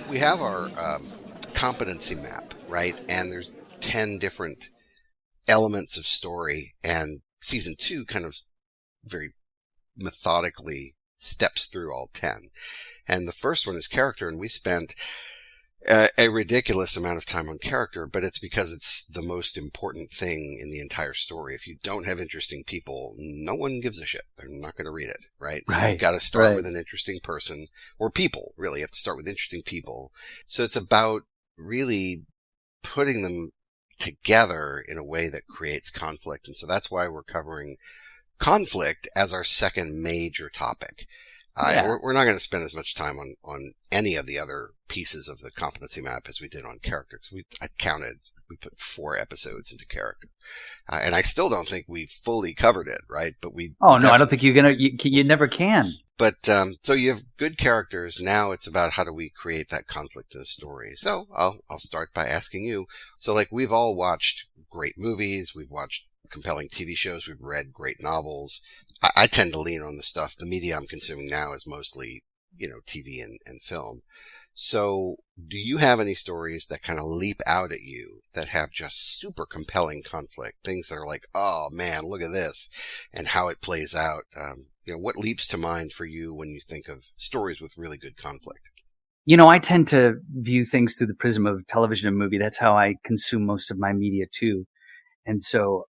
We have our competency map, right? And there's 10 different elements of story, and season 2 kind of very methodically steps through all 10. And the first one is character, and we spent a ridiculous amount of time on character, but it's because it's the most important thing in the entire story. If you don't have interesting people, no one gives a shit. They're not going to read it, right? So you've got to start with an interesting person, or people, really. You have to start with interesting people. So it's about really putting them together in a way that creates conflict. And so that's why we're covering conflict as our second major topic. We're not going to spend as much time on any of the other pieces of the competency map as we did on character. I counted, we put 4 episodes into character. And I still don't think we fully covered it, right? But Oh, no, I don't think you never can. But, so you have good characters. Now it's about how do we create that conflict in the story. So I'll start by asking you. So like we've all watched great movies. We've watched compelling TV shows. We've read great novels. I tend to lean on the media I'm consuming now is mostly, TV and film. So do you have any stories that kind of leap out at you that have just super compelling conflict? Things that are like, oh man, look at this and how it plays out. What leaps to mind for you when you think of stories with really good conflict? I tend to view things through the prism of television and movie. That's how I consume most of my media too. And so,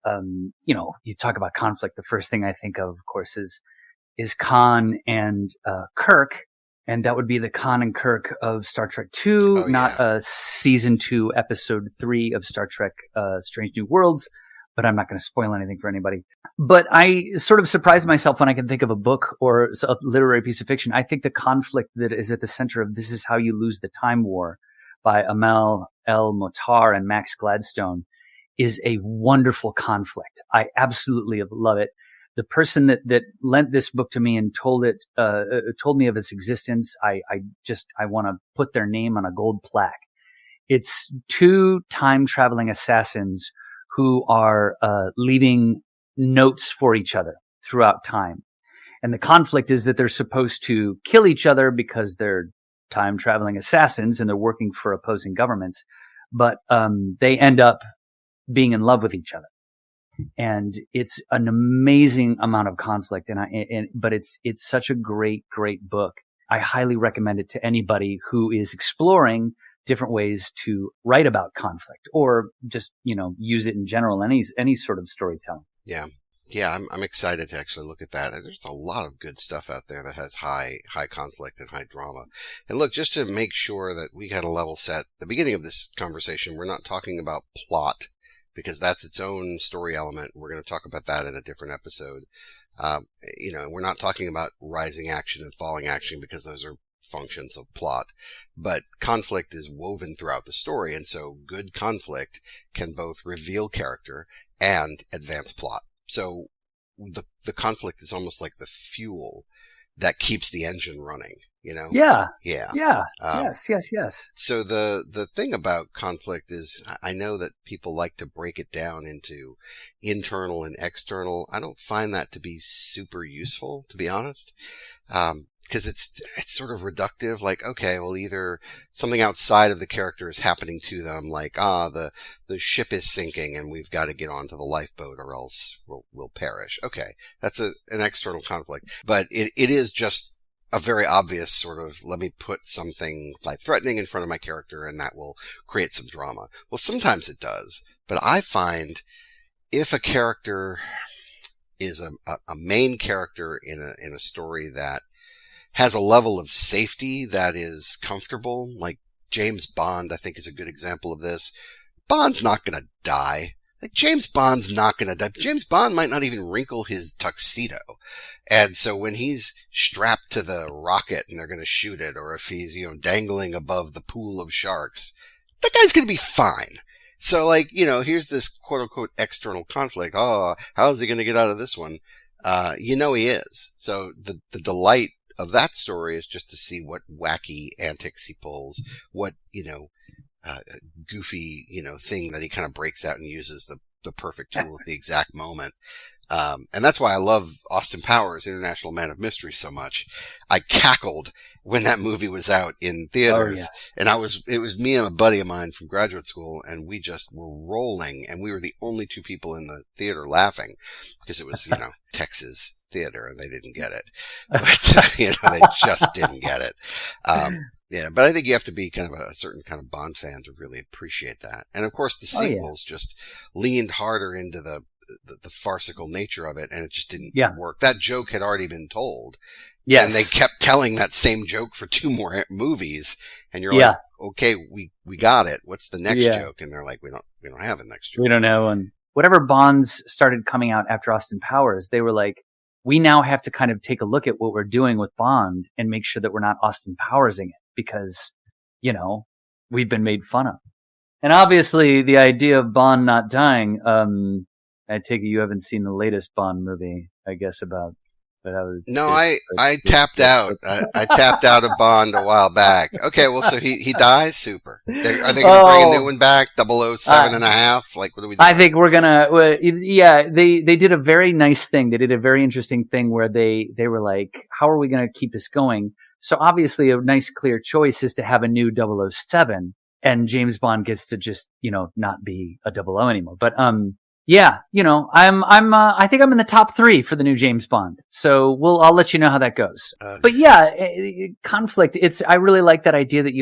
you talk about conflict. The first thing I think of course, is Khan and Kirk, and that would be the Khan and Kirk of Star Trek II, not season 2, episode 3 of Star Trek: Strange New Worlds. But I'm not going to spoil anything for anybody. But I sort of surprise myself when I can think of a book or a literary piece of fiction. I think the conflict that is at the center of This Is How You Lose the Time War by Amal El Motar and Max Gladstone is a wonderful conflict. I absolutely love it. The person that lent this book to me and told me of its existence, I want to put their name on a gold plaque. It's 2 time traveling assassins who are leaving notes for each other throughout time. And the conflict is that they're supposed to kill each other because they're time traveling assassins and they're working for opposing governments. But they end up being in love with each other. And it's an amazing amount of conflict. But it's such a great, great book. I highly recommend it to anybody who is exploring different ways to write about conflict or just, use it in general, any sort of storytelling. Yeah. Yeah, I'm excited to actually look at that. There's a lot of good stuff out there that has high conflict and high drama. And look, just to make sure that we got a level set, at the beginning of this conversation, we're not talking about plot because that's its own story element. We're going to talk about that in a different episode. We're not talking about rising action and falling action because those are functions of plot, but conflict is woven throughout the story. And so good conflict can both reveal character and advance plot. So the conflict is almost like the fuel that keeps the engine running, Yeah. Yeah. Yeah. Yes. So the thing about conflict is I know that people like to break it down into internal and external. I don't find that to be super useful, to be honest. Because it's sort of reductive, like, okay, well, either something outside of the character is happening to them, like, the ship is sinking and we've got to get onto the lifeboat or else we'll perish. Okay, that's an external conflict. But it is just a very obvious sort of, let me put something life-threatening in front of my character and that will create some drama. Well, sometimes it does, but I find if a character is a main character in a story that has a level of safety that is comfortable, like James Bond, I think is a good example of this. Bond's not going to die. Like James Bond's not going to die. James Bond might not even wrinkle his tuxedo. And so when he's strapped to the rocket and they're going to shoot it, or if he's, dangling above the pool of sharks, that guy's going to be fine. So here's this quote unquote external conflict. Oh, how is he going to get out of this one? He is. So the delight of that story is just to see what wacky antics he pulls, what, goofy, thing that he kind of breaks out and uses the perfect tool at the exact moment. And that's why I love Austin Powers, International Man of Mystery, so much. I cackled when that movie was out in Oh yeah. theaters, and it was me and a buddy of mine from graduate school, and we just were rolling, and we were the only two people in the theater laughing, because it was, Texas theater, and they didn't get it. But, they just didn't get it. Yeah, but I think you have to be kind of a certain kind of Bond fan to really appreciate that. And of course, the Oh yeah. sequels just leaned harder into the farcical nature of it, and it just didn't Yeah. work. That joke had already been told. Yes. And they kept telling that same joke for 2 more movies, and you're Yeah. like, okay, we got it. What's the next Yeah. joke? And they're like, we don't have a next joke. We don't know. And whatever Bonds started coming out after Austin Powers, they were like, we now have to kind of take a look at what we're doing with Bond and make sure that we're not Austin Powersing it, because, we've been made fun of. And obviously the idea of Bond not dying, I take it you haven't seen the latest Bond movie, I guess, about. But No, I tapped out. I tapped out of Bond a while back. Okay, well, so he dies? Super. Are they going to bring a new one back? 007 and a half? Like, what are we doing? I think we're gonna, they did a very nice thing. They did a very interesting thing where they were like, how are we going to keep this going? So obviously a nice clear choice is to have a new 007, and James Bond gets to just, not be a 00 anymore. But, yeah, I think I'm in the top 3 for the new James Bond. So I'll let you know how that goes. But yeah, conflict. I really like that idea that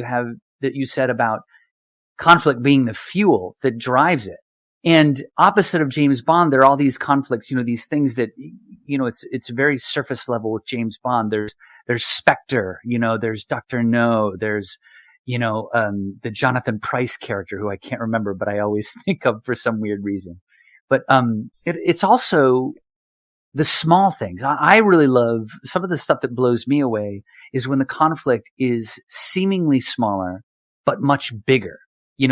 you said about conflict being the fuel that drives it. And opposite of James Bond, there are all these conflicts, these things that, it's very surface level with James Bond. There's Spectre, there's Dr. No, there's, the Jonathan Pryce character who I can't remember, but I always think of for some weird reason. But it's also the small things. I really love some of the stuff that blows me away is when the conflict is seemingly smaller, but much bigger,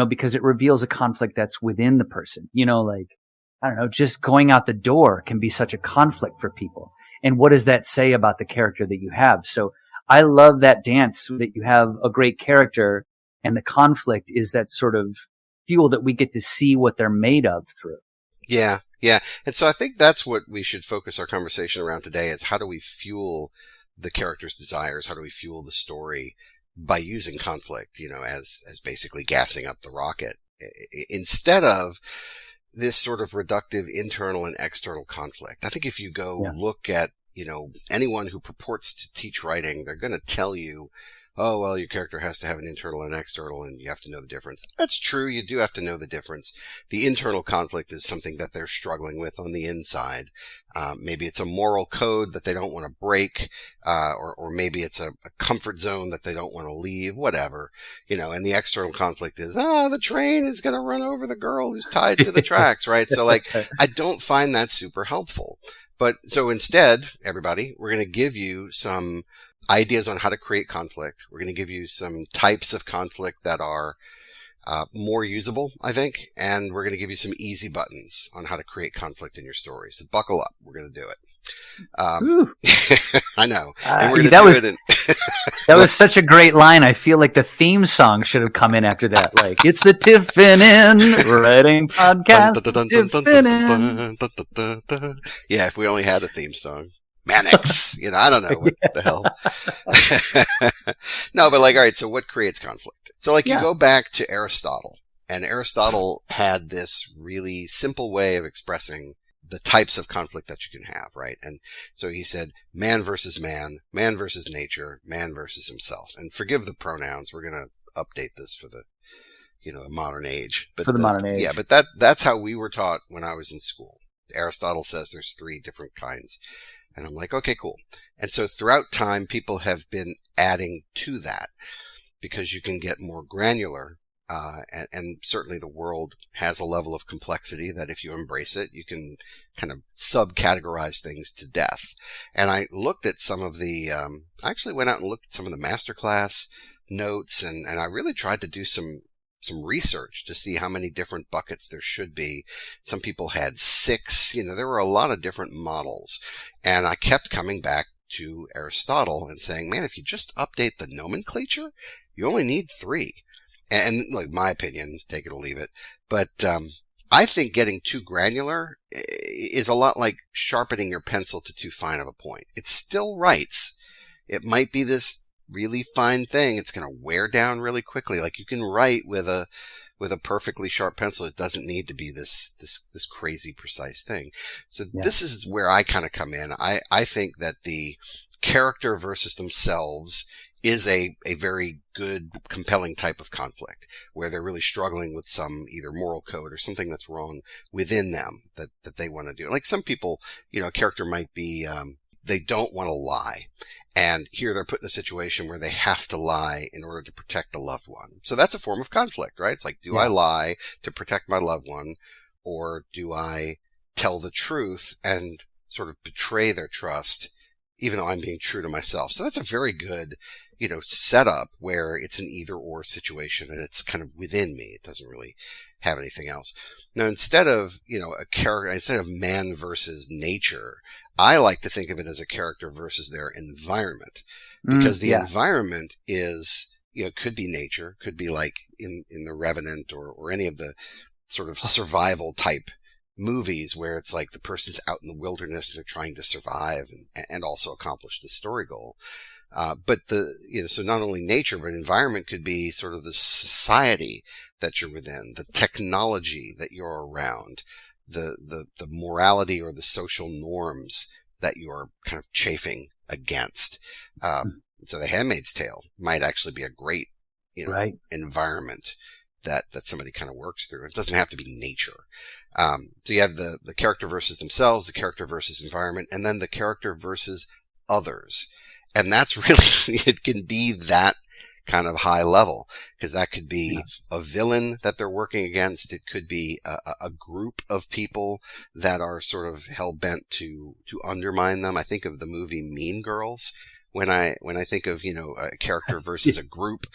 because it reveals a conflict that's within the person. Like, I don't know, just going out the door can be such a conflict for people. And what does that say about the character that you have? So I love that dance that you have a great character and the conflict is that sort of fuel that we get to see what they're made of through. Yeah, yeah. And so I think that's what we should focus our conversation around today is how do we fuel the character's desires? How do we fuel the story by using conflict, as basically gassing up the rocket instead of this sort of reductive internal and external conflict. I think if you go look at, anyone who purports to teach writing, they're going to tell you, oh, well, your character has to have an internal and external, and you have to know the difference. That's true. You do have to know the difference. The internal conflict is something that they're struggling with on the inside. Maybe it's a moral code that they don't want to break, or maybe it's a comfort zone that they don't want to leave, whatever. And the external conflict is, the train is going to run over the girl who's tied to the tracks, right? So, I don't find that super helpful. But so instead, everybody, we're going to give you some ideas on how to create conflict. We're going to give you some types of conflict that are more usable, I think, and we're going to give you some easy buttons on how to create conflict in your story. So buckle up. We're going to do it. I know. And we're going to do it. That was such a great line. I feel like the theme song should have come in after that. Like, it's the Tiffin Writing Podcast. Yeah, if we only had a theme song. Mannix. I don't know what the hell. No, but all right, so what creates conflict? So you go back to Aristotle, and Aristotle had this really simple way of expressing the types of conflict that you can have, right? And so he said, man versus nature, man versus himself. And forgive the pronouns. We're going to update this for the, the modern age. But for the modern age. Yeah, but that's how we were taught when I was in school. Aristotle says there's 3 different kinds. And I'm like, okay, cool. And so throughout time, people have been adding to that because you can get more granular. And certainly the world has a level of complexity that if you embrace it, you can kind of subcategorize things to death. And I looked at some of the, I actually went out and looked at some of the masterclass notes, and I really tried to do some research to see how many different buckets there should be. Some people had 6, there were a lot of different models. And I kept coming back to Aristotle and saying, man, if you just update the nomenclature, you only need 3. And my opinion, take it or leave it. But I think getting too granular is a lot like sharpening your pencil to too fine of a point. It still writes. It might be this really fine thing. It's going to wear down really quickly. Like you can write with a perfectly sharp pencil. It doesn't need to be this crazy precise thing. So Yeah. this is where I kind of come in. I think that the character versus themselves is a very good, compelling type of conflict where they're really struggling with some either moral code or something that's wrong within them that they want to do. Like some people, a character might be, they don't want to lie. And here they're put in a situation where they have to lie in order to protect a loved one. So that's a form of conflict, right? It's like, do I lie to protect my loved one, or do I tell the truth and sort of betray their trust, even though I'm being true to myself? So that's a very good, setup where it's an either or situation and it's kind of within me. It doesn't really have anything else. Now, instead of man versus nature, I like to think of it as a character versus their environment, because the environment is, could be nature, could be like in The Revenant or any of the sort of survival type movies where it's like the person's out in the wilderness and they're trying to survive and also accomplish the story goal. But so not only nature, but environment could be sort of the society that you're within, the technology that you're around, the morality or the social norms that you're kind of chafing against. So The Handmaid's Tale might actually be a great, environment that somebody kind of works through. It doesn't have to be nature. So you have the character versus themselves, the character versus environment, and then the character versus others. And that's really, it can be that kind of high level, because that could be a villain that they're working against. It could be a group of people that are sort of hell-bent to undermine them. I think of the movie Mean Girls when I think of, a character versus a group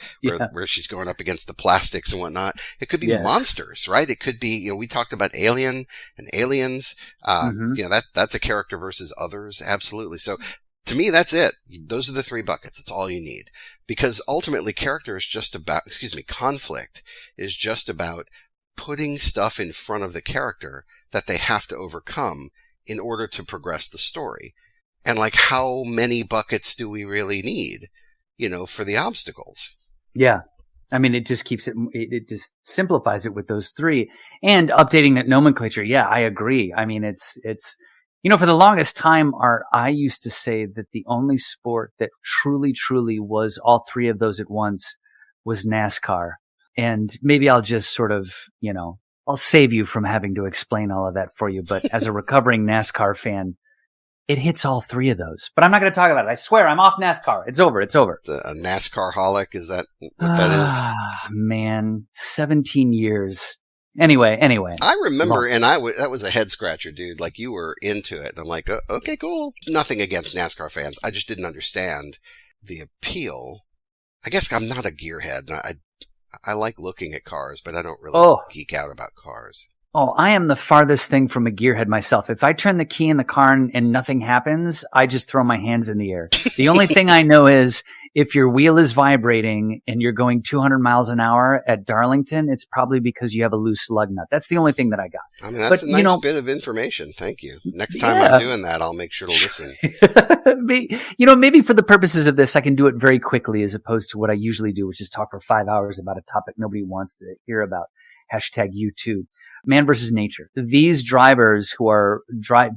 where she's going up against the plastics and whatnot. It could be monsters, right? It could be, we talked about Alien and Aliens. That's a character versus others. Absolutely. So to me, that's it. Those are the three buckets. That's all you need. Because ultimately, conflict is just about putting stuff in front of the character that they have to overcome in order to progress the story. And like, how many buckets do we really need, for the obstacles? Yeah. I mean, it just keeps it just simplifies it with those three, and updating that nomenclature. Yeah, I agree. I mean, it's, for the longest time, I used to say that the only sport that truly, truly was all three of those at once was NASCAR. And maybe I'll just sort of, I'll save you from having to explain all of that for you. But as a recovering NASCAR fan, it hits all three of those. But I'm not going to talk about it. I swear, I'm off NASCAR. It's over. It's over. A NASCAR-holic, is that what that is? Man, 17 years. Anyway. I remember, and that was a head scratcher, dude. Like, you were into it. And I'm like, okay, cool. Nothing against NASCAR fans. I just didn't understand the appeal. I guess I'm not a gearhead. I like looking at cars, but I don't really geek out about cars. Oh, I am the farthest thing from a gearhead myself. If I turn the key in the car and nothing happens, I just throw my hands in the air. The only thing I know is if your wheel is vibrating and you're going 200 miles an hour at Darlington, it's probably because you have a loose lug nut. That's the only thing that I got. I mean, that's a nice bit of information. Thank you. Next time I'm doing that, I'll make sure to listen. Maybe for the purposes of this, I can do it very quickly as opposed to what I usually do, which is talk for 5 hours about a topic nobody wants to hear about. #U2. Man versus nature. These drivers who are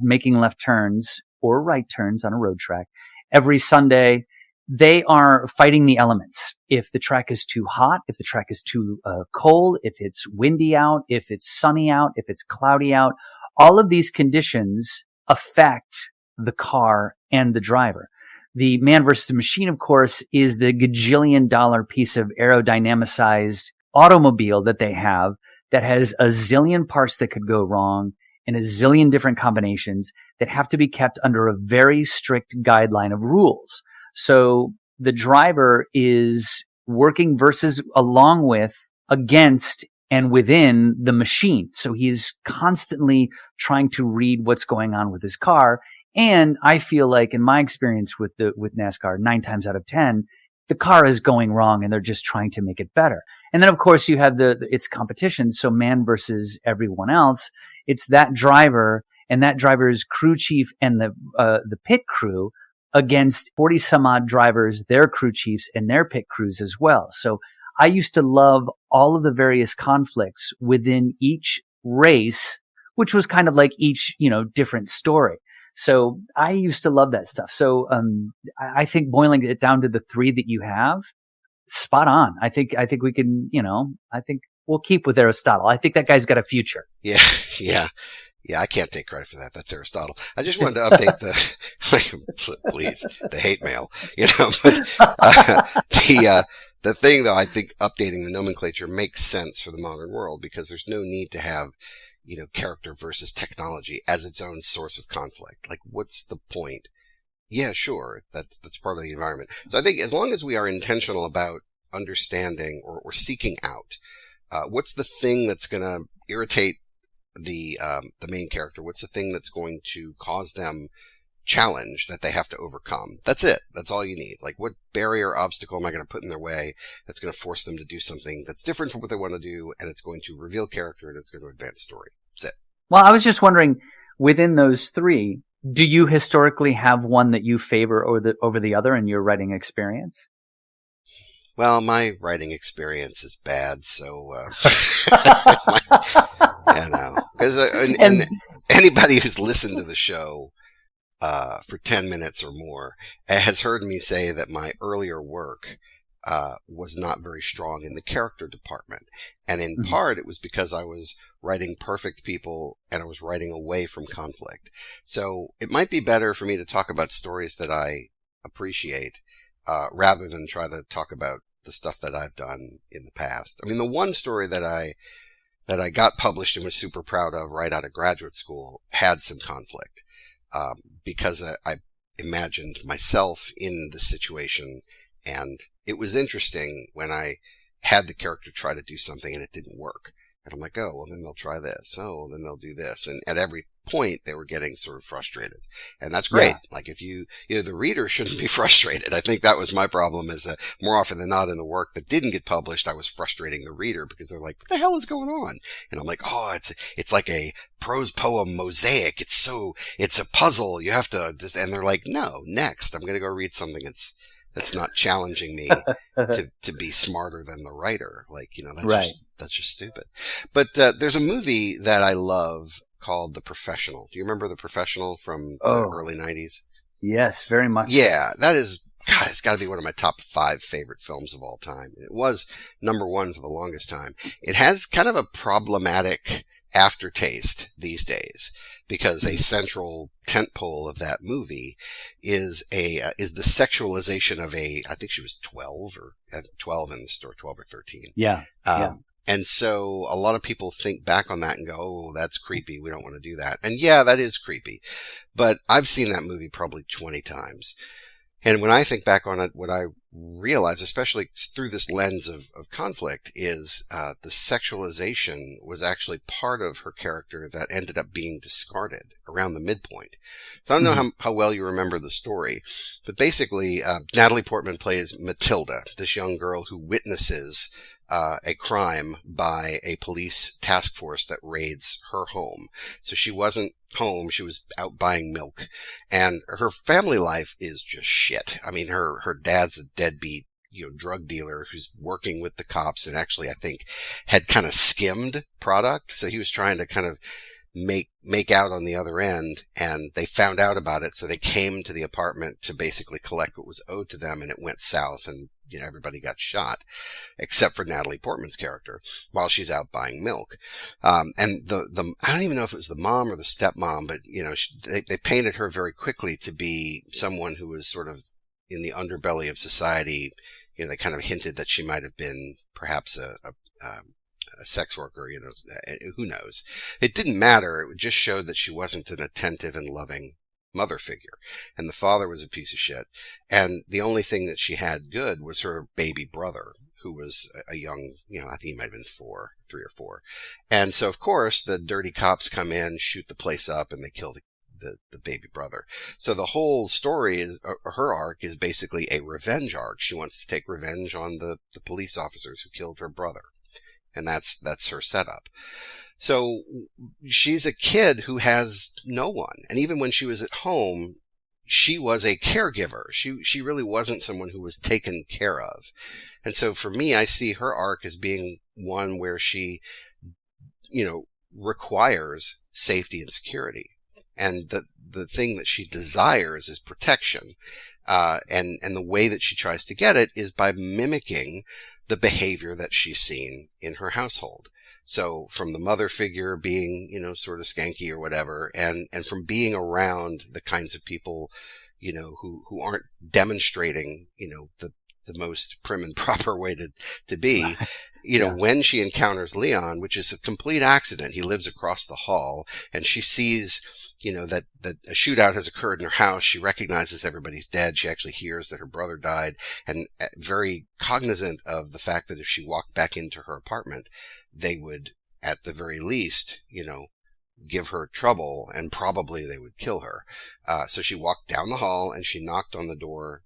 making left turns or right turns on a road track every Sunday, they are fighting the elements. If the track is too hot, if the track is too cold, if it's windy out, if it's sunny out, if it's cloudy out, all of these conditions affect the car and the driver. The man versus machine, of course, is the gajillion-dollar piece of aerodynamicized automobile that they have that has a zillion parts that could go wrong and a zillion different combinations that have to be kept under a very strict guideline of rules. So the driver is working versus along with, against, and within the machine. So he's constantly trying to read what's going on with his car. And I feel like in my experience with NASCAR, 9 times out of 10, the car is going wrong and they're just trying to make it better. And then of course you have it's competition. So man versus everyone else. It's that driver and that driver's crew chief and the pit crew against 40 some odd drivers, their crew chiefs and their pit crews as well. So I used to love all of the various conflicts within each race, which was kind of like each, different story. So I used to love that stuff. So I think boiling it down to the three that you have, spot on. I think we can, I think we'll keep with Aristotle. I think that guy's got a future. Yeah, yeah. Yeah, I can't take credit for that. That's Aristotle. I just wanted to update please, the hate mail, but, the thing though, I think updating the nomenclature makes sense for the modern world because there's no need to have, character versus technology as its own source of conflict. Like, what's the point? Yeah, sure. That's part of the environment. So I think as long as we are intentional about understanding or seeking out, what's the thing that's going to irritate the main character? What's the thing that's going to cause them challenge that they have to overcome? That's it. That's all you need. Like, what barrier, obstacle am I going to put in their way that's going to force them to do something that's different from what they want to do, and it's going to reveal character and it's going to advance story. That's it. Well, I was just wondering, within those three, do you historically have one that you favor over the other in your writing experience? Well, my writing experience is bad, so because and anybody who's listened to the show for 10 minutes or more has heard me say that my earlier work was not very strong in the character department. And in part, it was because I was writing perfect people and I was writing away from conflict. So it might be better for me to talk about stories that I appreciate rather than try to talk about the stuff that I've done in the past. I mean, the one story that I got published and was super proud of right out of graduate school had some conflict. Because I imagined myself in the situation, and it was interesting when I had the character try to do something and it didn't work. And I'm like, oh, well, then they'll try this. Oh, then they'll do this. And at every point, they were getting sort of frustrated. And that's great. Yeah. Like, if the reader shouldn't be frustrated. I think that was my problem, is that more often than not in the work that didn't get published, I was frustrating the reader because they're like, what the hell is going on? And I'm like, oh, it's like a prose poem mosaic. It's a puzzle. You have to, and they're like, no, next. I'm going to go read something that's not challenging me to be smarter than the writer. Like, that's right. That's just stupid. But there's a movie that I love called The Professional. Do you remember The Professional from the early 90s? Yes, very much. Yeah, that is, God, it's got to be one of my top 5 favorite films of all time. It was number 1 for the longest time. It has kind of a problematic aftertaste these days, because a central tentpole of that movie is the sexualization of I think she was 12 in the store, 12 or 13. Yeah. And so a lot of people think back on that and go, oh, that's creepy. We don't want to do that. And yeah, that is creepy. But I've seen that movie probably 20 times. And when I think back on it, what I realize, especially through this lens of conflict, is the sexualization was actually part of her character that ended up being discarded around the midpoint. So I don't know how well you remember the story, but basically Natalie Portman plays Matilda, this young girl who witnesses a crime by a police task force that raids her home. So she wasn't home, she was out buying milk, and her family life is just shit. I mean, her dad's a deadbeat, drug dealer who's working with the cops, and actually I think had kind of skimmed product. So he was trying to kind of make out on the other end, and they found out about it. So they came to the apartment to basically collect what was owed to them, and it went south, and everybody got shot, except for Natalie Portman's character while she's out buying milk. And I don't even know if it was the mom or the stepmom, but they painted her very quickly to be someone who was sort of in the underbelly of society. They kind of hinted that she might have been perhaps a sex worker, who knows? It didn't matter. It just showed that she wasn't an attentive and loving mother figure. And the father was a piece of shit. And the only thing that she had good was her baby brother, who was a young, I think he might have been 3 or 4. And so, of course, the dirty cops come in, shoot the place up, and they kill the baby brother. So the whole story is, her arc is basically a revenge arc. She wants to take revenge on the police officers who killed her brother. And that's her setup. So she's a kid who has no one. And even when she was at home, she was a caregiver. She really wasn't someone who was taken care of. And so for me, I see her arc as being one where she, requires safety and security. And the thing that she desires is protection. And the way that she tries to get it is by mimicking the behavior that she's seen in her household. So from the mother figure being, sort of skanky or whatever, and from being around the kinds of people, who aren't demonstrating, the most prim and proper way to be, Yeah. when she encounters Leon, which is a complete accident. He lives across the hall, and she sees, that a shootout has occurred in her house. She recognizes everybody's dead. She actually hears that her brother died, and very cognizant of the fact that if she walked back into her apartment, they would, at the very least, give her trouble, and probably they would kill her. So she walked down the hall and she knocked on the door,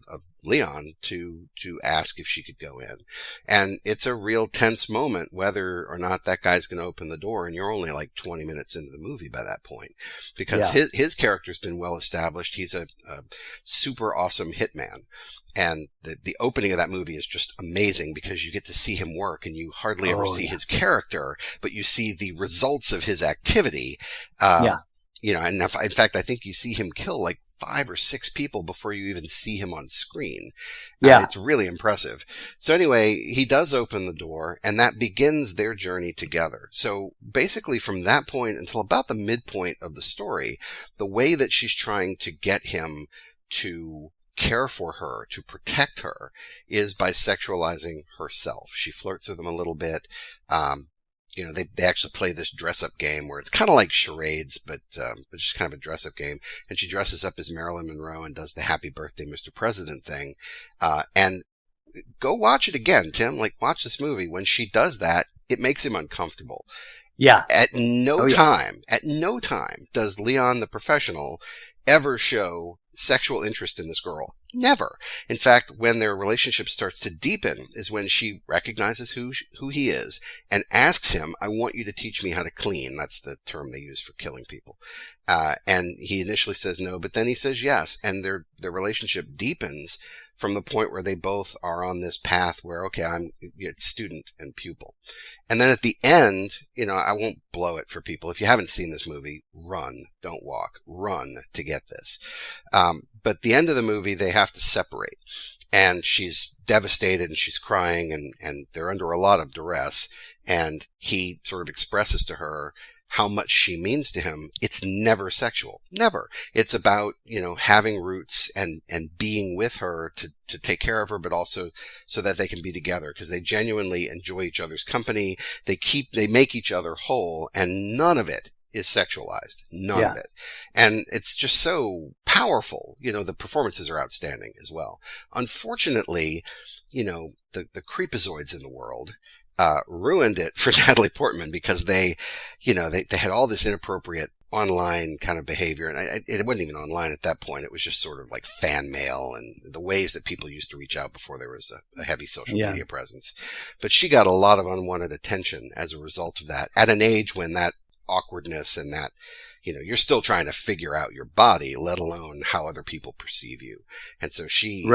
of Leon to ask if she could go in. And it's a real tense moment whether or not that guy's going to open the door, and you're only like 20 minutes into the movie by that point, because his character's been well established. He's a super awesome hitman. And the opening of that movie is just amazing because you get to see him work, and you hardly ever see his character, but you see the results of his activity. And in fact, I think you see him kill like 5 or 6 people before you even see him on screen. It's really impressive. So anyway, he does open the door, and that begins their journey together. So basically from that point until about the midpoint of the story, the way that she's trying to get him to care for her, to protect her, is by sexualizing herself. She flirts with him a little bit. They actually play this dress-up game where it's kind of like charades, but just kind of a dress-up game. And she dresses up as Marilyn Monroe and does the Happy Birthday, Mr. President thing. And go watch it again, Tim. Like, watch this movie. When she does that, it makes him uncomfortable. Yeah. At no time does Leon the professional ever show sexual interest in this girl. Never. In fact, when their relationship starts to deepen is when she recognizes who he is and asks him, I want you to teach me how to clean. That's the term they use for killing people. And he initially says no, but then he says yes. And their relationship deepens from the point where they both are on this path where, okay, I'm student and pupil. And then at the end, I won't blow it for people. If you haven't seen this movie, run, don't walk, run to get this. But the end of the movie, they have to separate, and she's devastated and she's crying, and they're under a lot of duress. And he sort of expresses to her how much she means to him. It's never sexual. Never. It's about, having roots and being with her to take care of her, but also so that they can be together, because they genuinely enjoy each other's company. They make each other whole, and none of it is sexualized. None of it. And it's just so powerful. The performances are outstanding as well. Unfortunately, the creepazoids in the world ruined it for Natalie Portman, because they had all this inappropriate online kind of behavior, and it wasn't even online at that point. It was just sort of like fan mail and the ways that people used to reach out before there was a heavy social media presence. But she got a lot of unwanted attention as a result of that, at an age when that awkwardness and that, you're still trying to figure out your body, let alone how other people perceive you. And so she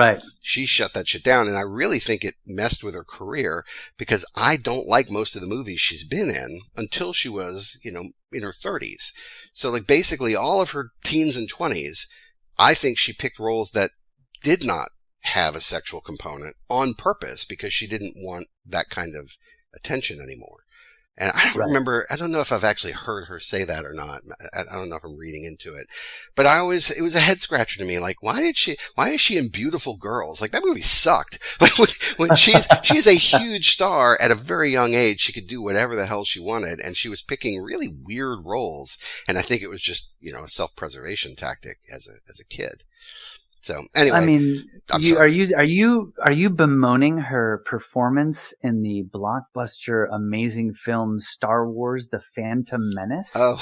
shut that shit down. And I really think it messed with her career, because I don't like most of the movies she's been in until she was, in her 30s. So like basically all of her teens and 20s, I think she picked roles that did not have a sexual component on purpose, because she didn't want that kind of attention anymore. And I don't remember, I don't know if I've actually heard her say that or not. I don't know if I'm reading into it, but it was a head scratcher to me. Like, why is she in Beautiful Girls? Like, that movie sucked. Like, when she's a huge star at a very young age, she could do whatever the hell she wanted, and she was picking really weird roles. And I think it was just, a self-preservation tactic as a kid. So I anyway, mean, I'm sorry. are you bemoaning her performance in the blockbuster amazing film Star Wars: The Phantom Menace? Oh,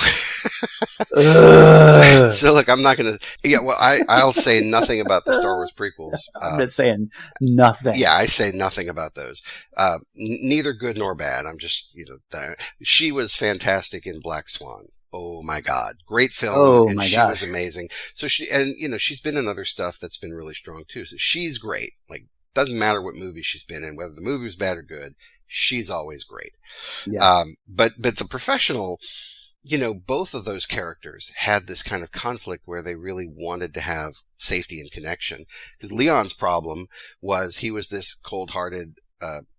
Ugh. so look, I'm not gonna. Yeah, well, I'll say nothing about the Star Wars prequels. I'm just saying nothing. Yeah, I say nothing about those. Neither good nor bad. I'm just, she was fantastic in Black Swan. Oh my God, great film, Oh and my she was gosh. amazing. So she's been in other stuff that's been really strong too. So she's great. Like, doesn't matter what movie she's been in, whether the movie was bad or good, she's always great. Yeah. But the professional, both of those characters had this kind of conflict where they really wanted to have safety and connection. Because Leon's problem was he was this cold-hearted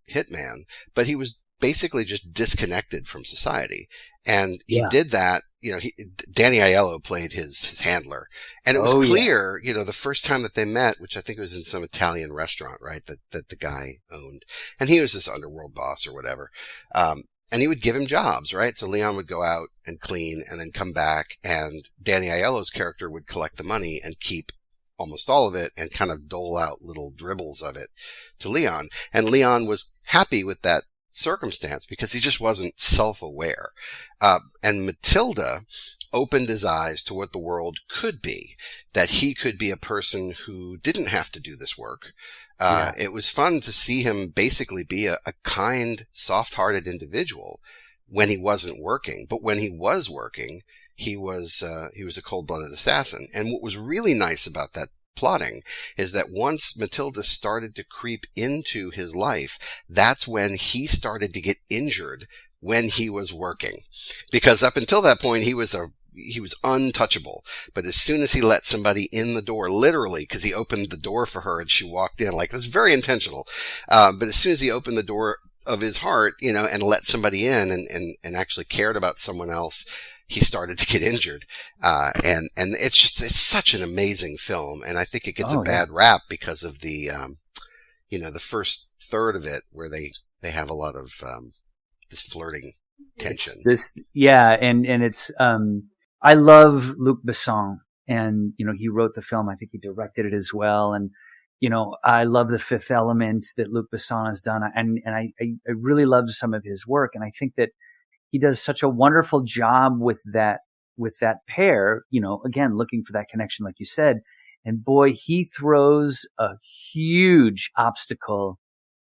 hitman, but he was basically just disconnected from society. And he Yeah. did that, Danny Aiello played his handler. And it was Oh yeah. clear, the first time that they met, which I think was in some Italian restaurant, right, that the guy owned. And he was this underworld boss or whatever. And he would give him jobs, right? So Leon would go out and clean and then come back, and Danny Aiello's character would collect the money and keep almost all of it and kind of dole out little dribbles of it to Leon. And Leon was happy with that circumstance because he just wasn't self-aware. And Matilda opened his eyes to what the world could be, that he could be a person who didn't have to do this work. Yeah. It was fun to see him basically be a kind, soft-hearted individual when he wasn't working. But when he was working, he was a cold-blooded assassin. And what was really nice about that plotting is that once Matilda started to creep into his life, that's when he started to get injured when he was working. Because up until that point, he was untouchable. But as soon as he let somebody in the door, literally, because he opened the door for her and she walked in, like, that's very intentional. But as soon as he opened the door of his heart, and let somebody in and actually cared about someone else, he started to get injured. And it's such an amazing film. And I think it gets a bad rap because of the first third of it where they have a lot of, this flirting tension. And it's, I love Luc Besson, and, he wrote the film. I think he directed it as well. And, I love The Fifth Element that Luc Besson has done. And I really love some of his work. And I think that he does such a wonderful job with that pair, again, looking for that connection, like you said. And boy, he throws a huge obstacle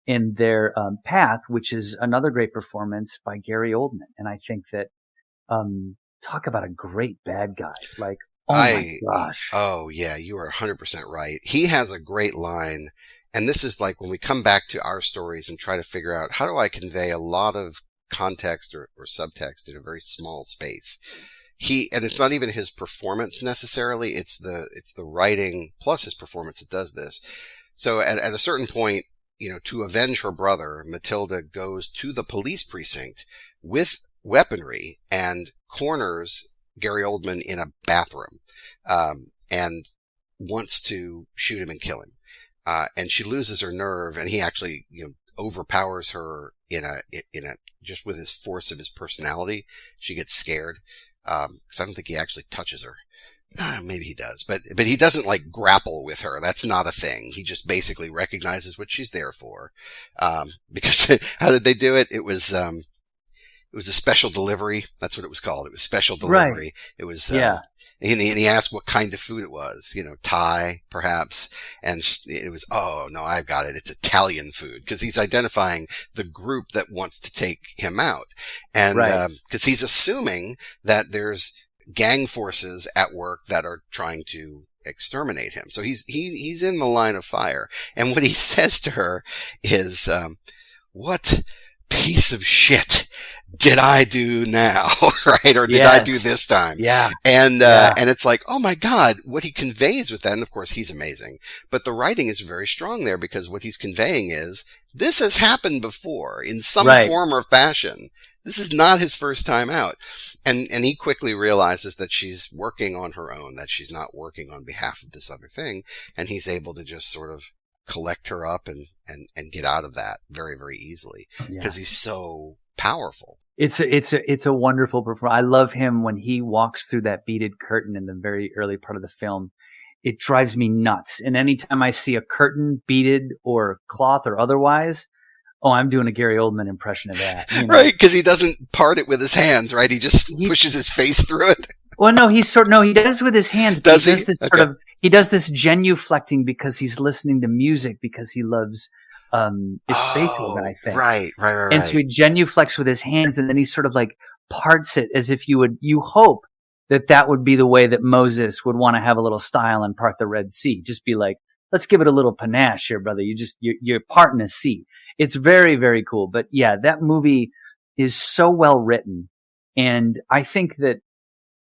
in their path, which is another great performance by Gary Oldman. And I think that, talk about a great bad guy. Like, oh my gosh. Oh yeah, you are 100% right. He has a great line. And this is like when we come back to our stories and try to figure out, how do I convey a lot of context or subtext in a very small space? And it's not even his performance necessarily, it's the writing plus his performance that does this. So at a certain point, to avenge her brother, Matilda goes to the police precinct with weaponry and corners Gary Oldman in a bathroom, and wants to shoot him and kill him. And she loses her nerve, and he actually, overpowers her in a just with his force of his personality. She gets scared, because I don't think he actually touches her. Maybe he does, but he doesn't like grapple with her. That's not a thing. He just basically recognizes what she's there for. Because how did they do it? It was a special delivery. That's what it was called. It was special delivery. Right. It was, Yeah. And he asked what kind of food it was, Thai, perhaps. And it was, oh, no, I've got it. It's Italian food. Because he's identifying the group that wants to take him out. And because he's assuming that there's gang forces at work that are trying to exterminate him. So he's in the line of fire. And what he says to her is, what piece of shit did I do now? Right? Or did I do this time? Yeah. And it's like, oh my God, what he conveys with that. And of course he's amazing, but the writing is very strong there because what he's conveying is this has happened before in some form or fashion. This is not his first time out. And he quickly realizes that she's working on her own, that she's not working on behalf of this other thing. And he's able to just sort of collect her up and get out of that very, very easily because he's so powerful. It's a wonderful performance. I love him when he walks through that beaded curtain in the very early part of the film, it drives me nuts. And anytime I see a curtain beaded or cloth or otherwise, oh, I'm doing a Gary Oldman impression of that. You know? Right, because he doesn't part it with his hands, right? He just pushes his face through it. Well, no, he does with his hands. Does he? Does this he does this genuflecting because he's listening to music because he loves it's Beethoven, I think. Right. And so he genuflects with his hands, and then he sort of like parts it as if you hope that would be the way that Moses would want to have a little style and part the Red Sea. Just be like, let's give it a little panache here, brother. You're parting a sea. It's very, very cool. But yeah, that movie is so well written. And I think that,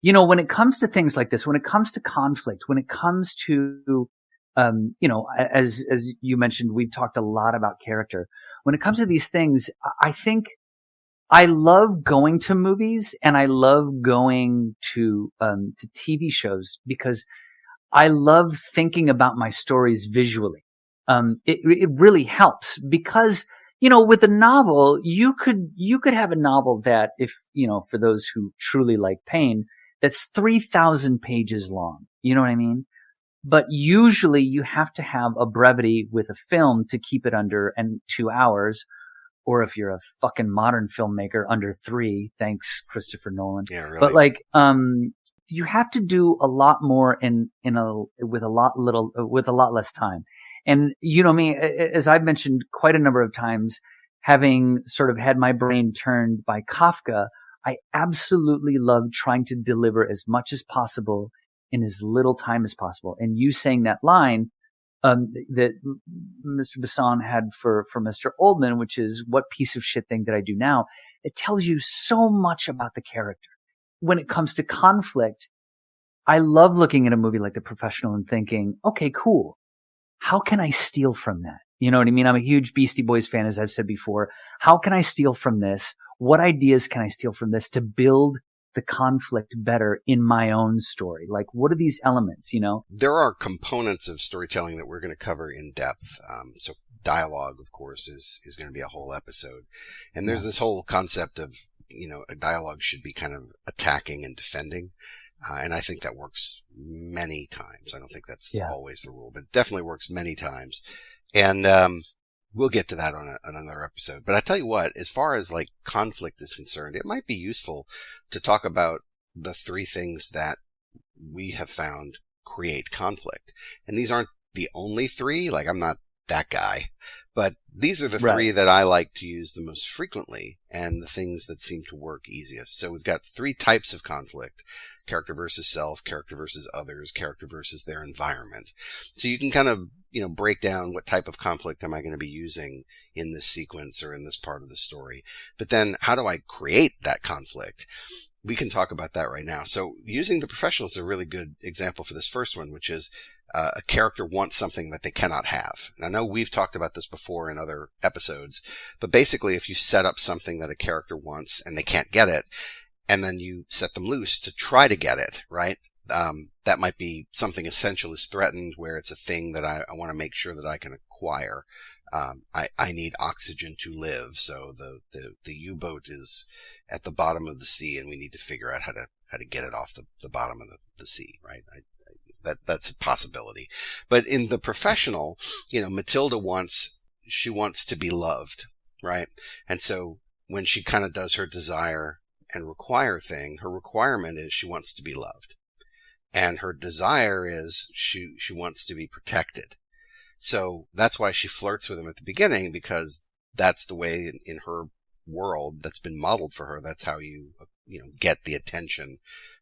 you know, when it comes to things like this, when it comes to conflict, when it comes to, you know, as you mentioned, we've talked a lot about character. When it comes to these things, I think I love going to movies and I love going to TV shows because I love thinking about my stories visually. It really helps because, you know, with a novel, you could have a novel that, if, you know, for those who truly like pain, that's 3,000 pages long. You know what I mean? But usually you have to have a brevity with a film to keep it under 2 hours. Or if you're a fucking modern filmmaker, under 3. Thanks, Christopher Nolan. Yeah, really. But like, you have to do a lot more with a lot less time. And you know me, as I've mentioned quite a number of times, having sort of had my brain turned by Kafka, I absolutely love trying to deliver as much as possible in as little time as possible. And you saying that line, that Mr. Besson had for Mr. Oldman, which is, what piece of shit thing did I do now? It tells you so much about the character. When it comes to conflict, I love looking at a movie like The Professional and thinking, okay, cool. How can I steal from that? You know what I mean? I'm a huge Beastie Boys fan, as I've said before. How can I steal from this? What ideas can I steal from this to build the conflict better in my own story? Like, what are these elements, you know? There are components of storytelling that we're going to cover in depth. So dialogue, of course, is going to be a whole episode. And there's this whole concept of, you know, a dialogue should be kind of attacking and defending. And I think that works many times. I don't think that's always the rule, but it definitely works many times. And we'll get to that on another episode. But I tell you what, as far as like conflict is concerned, it might be useful to talk about the 3 things that we have found create conflict. And these aren't the only 3. Like, I'm not that guy. But these are the 3 that I like to use the most frequently and the things that seem to work easiest. So we've got 3 types of conflict: character versus self, character versus others, character versus their environment. So you can kind of, you know, break down what type of conflict am I going to be using in this sequence or in this part of the story. But then how do I create that conflict? We can talk about that right now. So using The Professional is a really good example for this first one, which is a character wants something that they cannot have. And I know we've talked about this before in other episodes, but basically if you set up something that a character wants and they can't get it, and then you set them loose to try to get it, right? That might be something essential is threatened, where it's a thing that I want to make sure that I can acquire. I need oxygen to live, so the U-boat is at the bottom of the sea, and we need to figure out how to get it off the bottom of the sea, right? That's a possibility. But in The Professional, you know, Matilda wants to be loved, right? And so when she kind of does her desire and require thing, her requirement is she wants to be loved. And her desire is she wants to be protected. So that's why she flirts with him at the beginning, because that's the way in her world that's been modeled for her. That's how you get the attention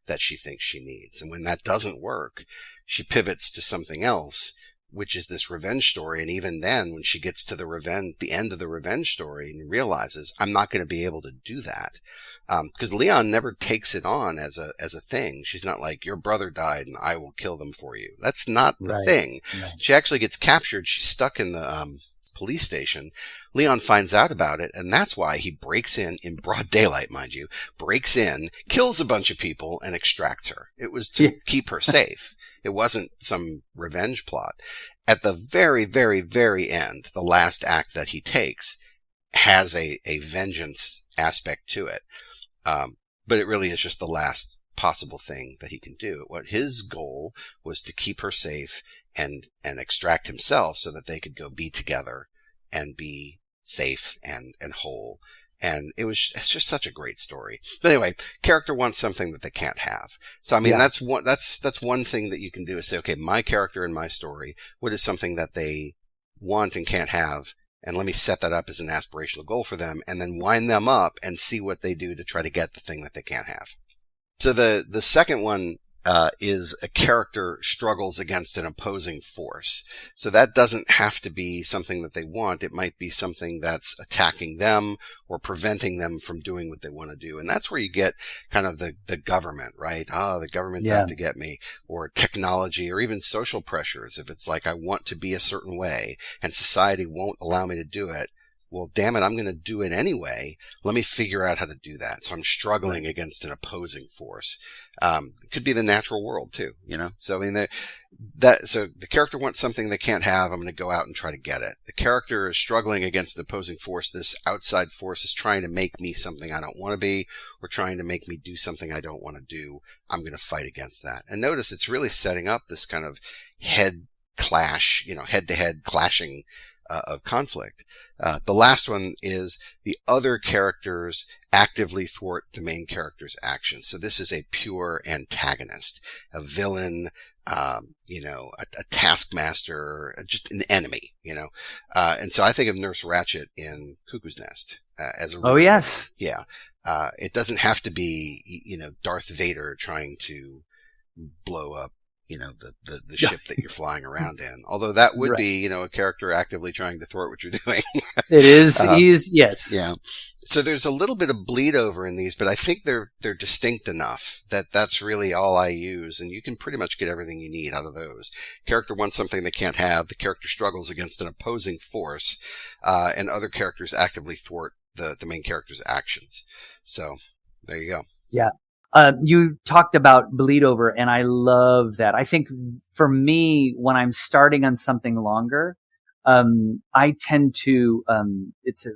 that she thinks she needs. And when that doesn't work, she pivots to something else, which is this revenge story. And even then, when she gets to the end of the revenge story and realizes, I'm not going to be able to do that. Because Leon never takes it on as a thing. She's not like, your brother died and I will kill them for you. That's not the thing. Right. She actually gets captured. She's stuck in the police station. Leon finds out about it, and that's why he breaks in broad daylight, mind you, breaks in, kills a bunch of people, and extracts her. It was to keep her safe. It wasn't some revenge plot. At the very, very, very end, the last act that he takes has a vengeance aspect to it. But it really is just the last possible thing that he can do. What his goal was to keep her safe and extract himself so that they could go be together and be safe and whole. And it's just such a great story. But anyway, character wants something that they can't have. So, I mean, that's one thing that you can do is say, okay, my character in my story, what is something that they want and can't have? And let me set that up as an aspirational goal for them, and then wind them up and see what they do to try to get the thing that they can't have. So the second one is a character struggles against an opposing force. So that doesn't have to be something that they want. It might be something that's attacking them or preventing them from doing what they want to do. And that's where you get kind of the government, right? The government's out to get me, or technology, or even social pressures. If it's like, I want to be a certain way and society won't allow me to do it. Well, damn it, I'm going to do it anyway. Let me figure out how to do that. So I'm struggling against an opposing force. It could be the natural world too, So I mean, so the character wants something they can't have. I'm going to go out and try to get it. The character is struggling against the opposing force. This outside force is trying to make me something I don't want to be, or trying to make me do something I don't want to do. I'm going to fight against that. And notice it's really setting up this kind of head clash, head-to-head clashing of conflict. The last one is the other characters actively thwart the main character's actions. So this is a pure antagonist, a villain, a taskmaster, just an enemy, and so I think of Nurse Ratched in Cuckoo's Nest as a Oh, yes. Yeah. It doesn't have to be, Darth Vader trying to blow up the ship that you're flying around in. Although that would be, a character actively trying to thwart what you're doing. It is. Yes. Yeah. So there's a little bit of bleed over in these, but I think they're distinct enough that that's really all I use. And you can pretty much get everything you need out of those. Character wants something they can't have. The character struggles against an opposing force, and other characters actively thwart the main character's actions. So there you go. Yeah. You talked about bleed over, and I love that. I think for me, when I'm starting on something longer, I tend to, it's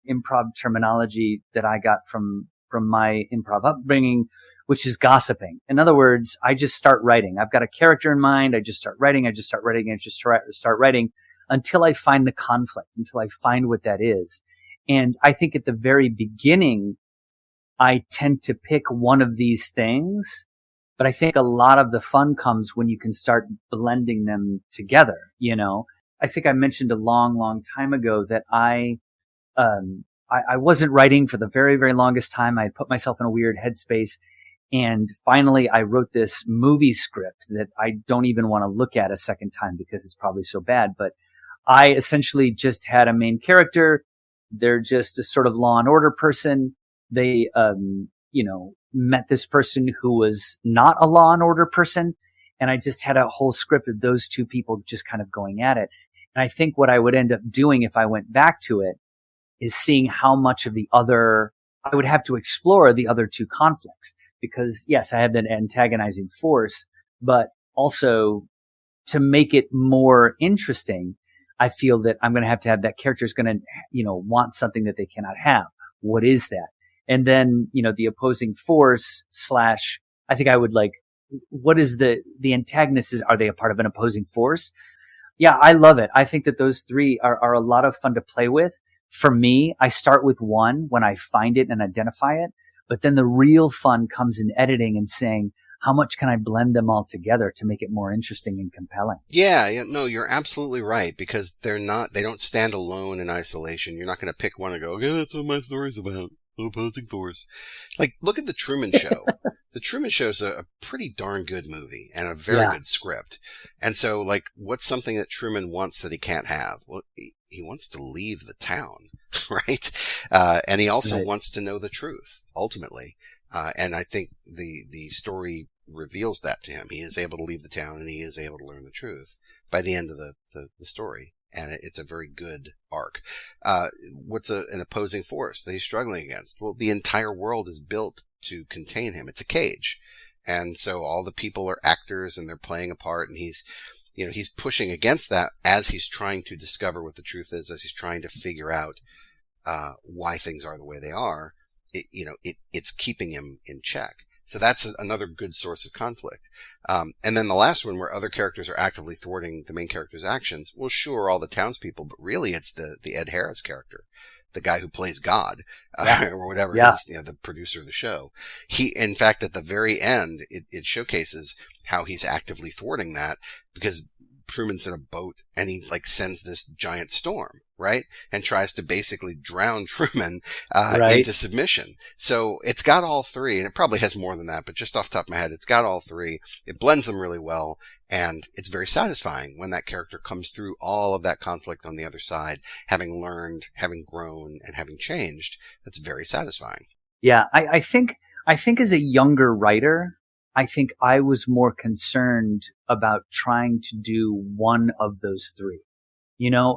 improv terminology that I got from my improv upbringing, which is gossiping. In other words, I just start writing. I've got a character in mind. I just start writing. I start writing until I find the conflict, until I find what that is. And I think at the very beginning, I tend to pick one of these things, but I think a lot of the fun comes when you can start blending them together, I think I mentioned a long, long time ago that I wasn't writing for the very, very longest time. I had put myself in a weird headspace, and finally I wrote this movie script that I don't even want to look at a second time because it's probably so bad, but I essentially just had a main character. They're just a sort of law and order person. They, met this person who was not a law and order person. And I just had a whole script of those two people just kind of going at it. And I think what I would end up doing if I went back to it is seeing how much of I would have to explore the other two conflicts, because yes, I have that antagonizing force, but also to make it more interesting, I feel that I'm going to have that character is going to, want something that they cannot have. What is that? And then, the opposing force / I think I would what is the antagonist? Are they a part of an opposing force? Yeah, I love it. I think that those three are a lot of fun to play with. For me, I start with one when I find it and identify it, but then the real fun comes in editing and saying, how much can I blend them all together to make it more interesting and compelling? Yeah, no, you're absolutely right, because they don't stand alone in isolation. You're not going to pick one and go, okay, that's what my story's about. Opposing force. Like, look at The Truman Show. The Truman Show's a pretty darn good movie and a very good script. And so, what's something that Truman wants that he can't have? Well, he wants to leave the town, right? And he also wants to know the truth, ultimately. And I think the story reveals that to him. He is able to leave the town and he is able to learn the truth by the end of the story. And it's a very good arc. What's an opposing force that he's struggling against? Well, the entire world is built to contain him. It's a cage. And so all the people are actors and they're playing a part, and he's pushing against that as he's trying to discover what the truth is, as he's trying to figure out, why things are the way they are. It's keeping him in check. So that's another good source of conflict. And then the last one, where other characters are actively thwarting the main character's actions. Well, sure, all the townspeople, but really it's the Ed Harris character, the guy who plays God, Yeah. or whatever Yeah. his, the producer of the show. In fact, at the very end, it showcases how he's actively thwarting that, because Truman's in a boat and he like sends this giant storm, right? And tries to basically drown Truman, Right. into submission. So it's got all three, and it probably has more than that, but just off the top of my head, it's got all three. It blends them really well. And it's very satisfying when that character comes through all of that conflict on the other side, having learned, having grown, and having changed. That's very satisfying. Yeah. I think as a younger writer, I think I was more concerned about trying to do one of those three.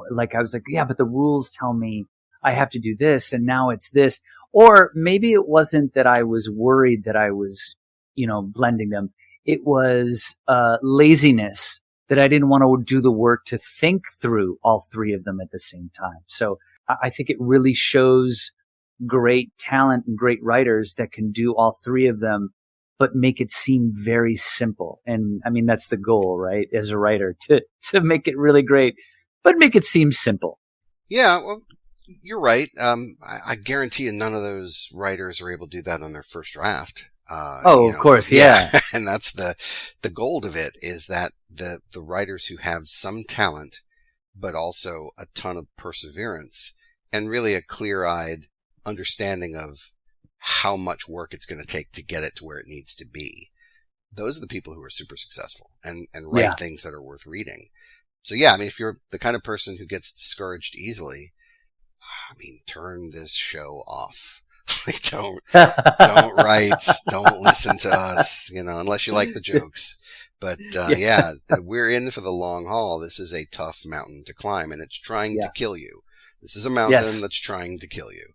Like I was like, yeah, but the rules tell me I have to do this, and now it's this. Or maybe it wasn't that I was worried that I was, blending them. It was laziness, that I didn't want to do the work to think through all three of them at the same time. So I think it really shows great talent and great writers that can do all three of them, but make it seem very simple. And I mean, that's the goal, right? As a writer, to make it really great, but make it seem simple. Yeah, well, you're right. I guarantee you none of those writers are able to do that on their first draft. Oh, of course. Yeah. And that's the gold of it, is that the writers who have some talent, but also a ton of perseverance and really a clear-eyed understanding of how much work it's going to take to get it to where it needs to be. Those are the people who are super successful and write Yeah. things that are worth reading. So yeah, I mean, if you're the kind of person who gets discouraged easily, I mean, turn this show off. Like, don't write, don't listen to us, unless you like the jokes. But, Yeah. we're in for the long haul. This is a tough mountain to climb, and it's trying to Yeah. kill you. This is a mountain Yes. that's trying to kill you.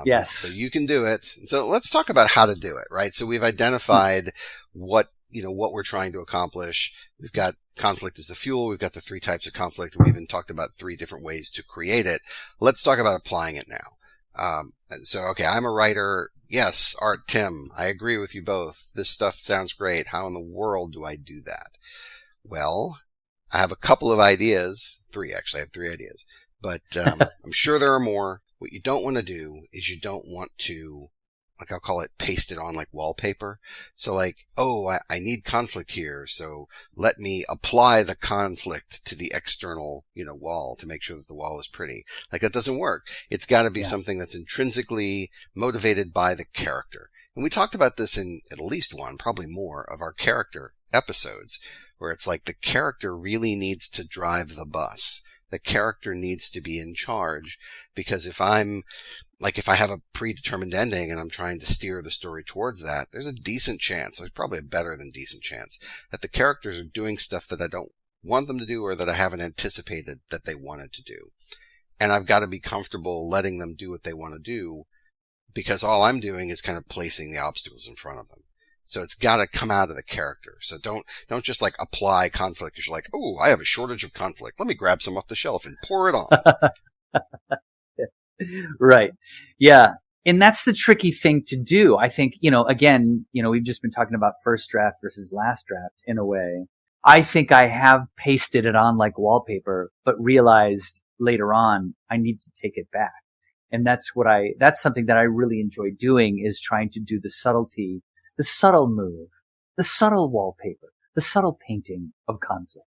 Yes. So you can do it. So let's talk about how to do it, right? So we've identified what we're trying to accomplish. We've got conflict as the fuel. We've got the three types of conflict. We even talked about three different ways to create it. Let's talk about applying it now. Okay, I'm a writer. Yes, Art, Tim, I agree with you both. This stuff sounds great. How in the world do I do that? Well, I have a couple of ideas. Three, actually. I have three ideas. But I'm sure there are more. What you don't want to do is you don't want to, like, I'll call it, paste it on like wallpaper. So like, oh, I need conflict here, so let me apply the conflict to the external, wall to make sure that the wall is pretty. Like, that doesn't work. It's got to be something that's intrinsically motivated by the character. And we talked about this in at least one, probably more, of our character episodes, where it's like the character really needs to drive the bus. The character needs to be in charge, because if I have a predetermined ending and I'm trying to steer the story towards that, there's a decent chance, there's probably a better than decent chance, that the characters are doing stuff that I don't want them to do, or that I haven't anticipated that they wanted to do. And I've got to be comfortable letting them do what they want to do, because all I'm doing is kind of placing the obstacles in front of them. So it's got to come out of the character. So don't just like apply conflict because you're like, oh, I have a shortage of conflict. Let me grab some off the shelf and pour it on. Right. Yeah. And that's the tricky thing to do. I think, again, we've just been talking about first draft versus last draft in a way. I think I have pasted it on like wallpaper, but realized later on I need to take it back. And that's something that I really enjoy doing, is trying to do the subtlety, the subtle move, the subtle wallpaper, the subtle painting of conflict.